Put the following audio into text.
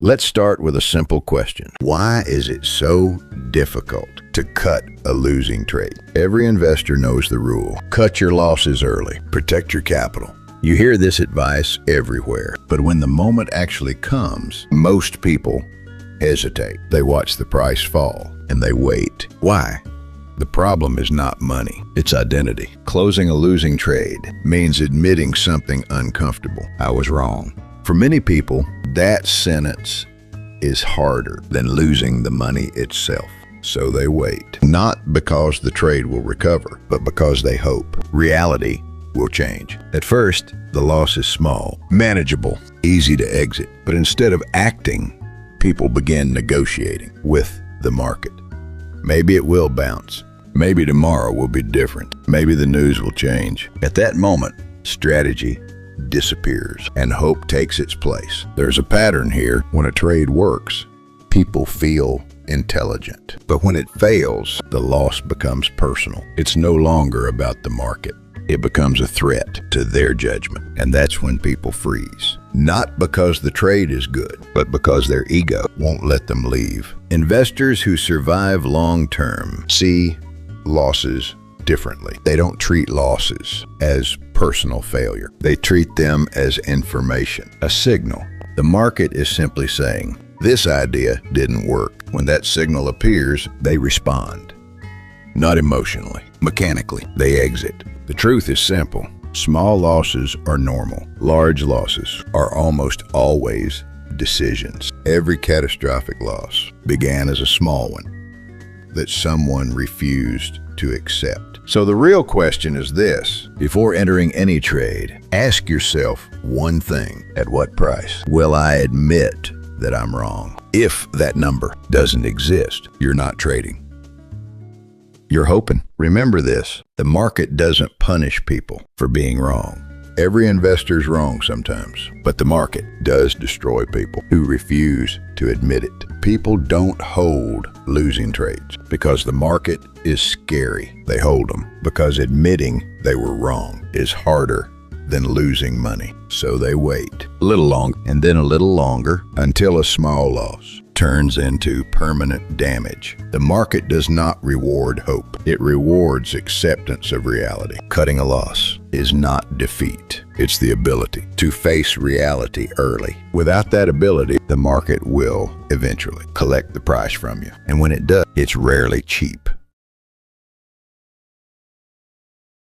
Let's start with a simple question. Why is it so difficult to cut a losing trade? Every investor knows the rule. Cut your losses early. Protect your capital. You hear this advice everywhere, but when the moment actually comes, most people hesitate. They watch the price fall and they wait. Why? The problem is not money, it's identity. Closing a losing trade means admitting something uncomfortable. I was wrong. For many people, that sentence is harder than losing the money itself. So they wait, not because the trade will recover, but because they hope reality will change. At first, the loss is small, manageable, easy to exit. But instead of acting, people begin negotiating with the market. Maybe it will bounce. Maybe tomorrow will be different. Maybe the news will change. At that moment, strategy disappears and hope takes its place. There's a pattern here. When a trade works, people feel intelligent. But when it fails, the loss becomes personal. It's no longer about the market. It becomes a threat to their judgment. And that's when people freeze. Not because the trade is good, but because their ego won't let them leave. Investors who survive long-term see losses differently. They don't treat losses as personal failure. They treat them as information, a signal. The market is simply saying, this idea didn't work. When that signal appears, they respond. Not emotionally, mechanically, they exit. The truth is simple. Small losses are normal. Large losses are almost always decisions. Every catastrophic loss began as a small one that someone refused to accept. So the real question is this. Before entering any trade, ask yourself one thing. At what price will I admit that I'm wrong? If that number doesn't exist, you're not trading. You're hoping. Remember this, the market doesn't punish people for being wrong. Every investor's wrong sometimes, but the market does destroy people who refuse to admit it. People don't hold losing trades because the market is scary. They hold them because admitting they were wrong is harder than losing money. So they wait a little longer and then a little longer until a small loss turns into permanent damage. The market does not reward hope. It rewards acceptance of reality. Cutting a loss is not defeat. It's the ability to face reality early. Without that ability, the market will eventually collect the price from you. And when it does, it's rarely cheap.